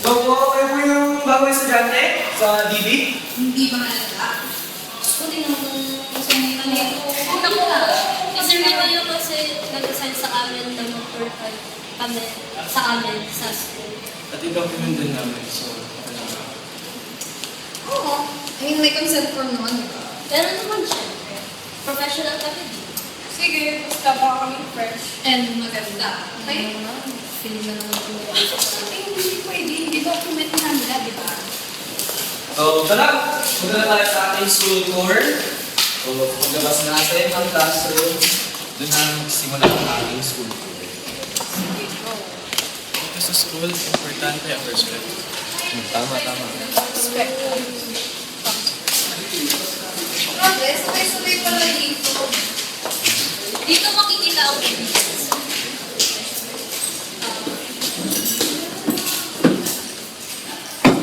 So, kayo po yung bagong estudyante sa DB? Hindi ba malala? Gusto din naman gusto mo kami. Ako na. Kasi ngayon kasi nag-assign sa amin na mag-tour kami sa amin sa school. At i-document din namin. So, Oo. I mean, may consent form naman, di ba? Pero naman syempre, professional kami din. Sige, basta baka kami fresh. And maganda. Okay? Feeling na naman kami. Hindi pwede. Hindi document na nila, di ba? so tara! Punta na tayo sa ating school tour. So, paglabas natin ang classroom, doon na simula ang ating school tour. Ito sa school, importante ang respect. Tama. Respect. Grabe, sabay-sabay pala dito. Dito makikita ang obedience.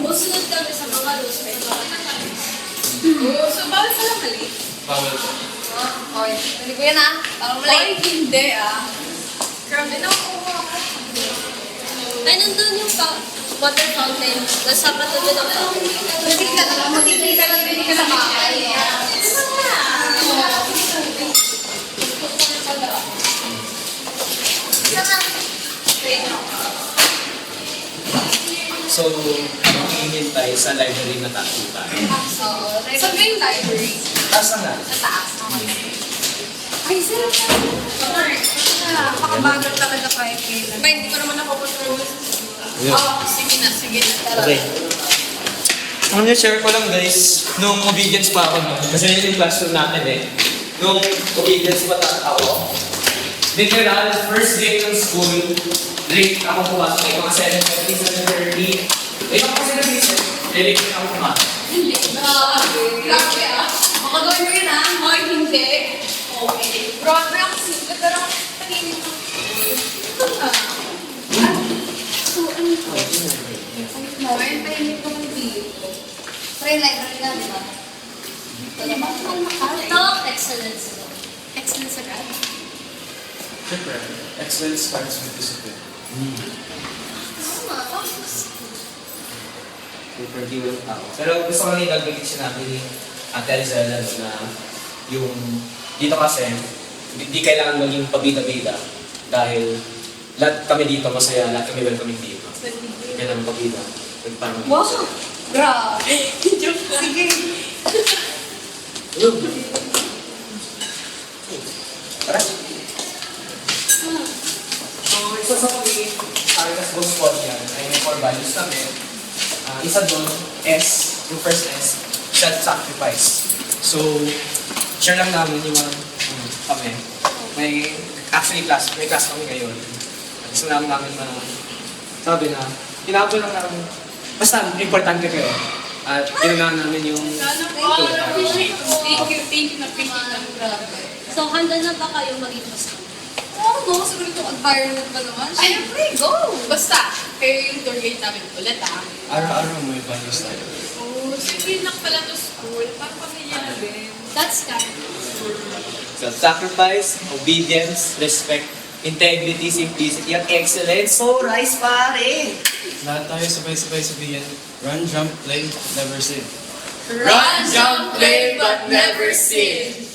Musunod kami sa mga rules pero Oo, so bawal pala mali. Bawal ko. Okay. Hindi ko yan Parang mali. Ay, hindi Grabe na ako. ay nandun yung water fountain. Nasa patuloy ng fountain. Hindi ka lang. Hindi ka lang. Hindi ka lang makakali. So, maghihintay sa library na tayo tayo. Oo. Sa main library. Asa na? Sa taas. Ay, sarap na. Napakabagal talaga kahit kailan. Ba, hindi ko naman nakukontrol. Sige na. Tara. Okay. Ang share ko lang guys, nung obedience pa ako no, kasi yun yung classroom natin eh. Nung obedience pa ako, literal, first day ng school, late ako pumasok eh, mga 7:30, 7:30. Eh, ako kasi nag-visit, late ako pumasok. Hindi. Grabe Makagawin mo yun Ay, hindi. Okay. Grabe ang sikat. Pero kanina ko. Ito na. Ay, tahimik ko ng dito. Try library ka, di ba? Ito, excellence. Excellence agad. Siyempre, excellence starts with discipline. Tama. Super yung tao. Pero gusto ko nang idagdag sinabi ni Ate Alizela na yung dito kasi, hindi kailangan maging pabida-bida dahil lahat kami dito masaya, lahat kami welcoming dito. Kaya naman pabida. Wow! Grabe! Joke lang. Sige. Tara. So, isa sa pagiging Caritas Goals Squad yan ay may core values kami. Isa doon, S, yung first S, self-sacrifice. So, share lang namin yung mga kami. May class kami ngayon. Gusto lang namin na sabi na, tinapon lang namin, basta importante kayo. At inunahan namin yung Thank you na grabe. So, handa na ba kayo maging pastor? Oo, no, siguro itong environment pa naman. Siyempre, go! Basta, kayo yung tour guide namin ulit araw-araw may values tayo. Oo, sige lang pala to school. Parang pamilya na din. That's kind. Self-sacrifice, obedience, respect, integrity, simplicity, at excellence. So, rise pare! Lahat tayo sabay-sabay sabihin, run, jump, play, never sit. Run, jump, play, but never sit.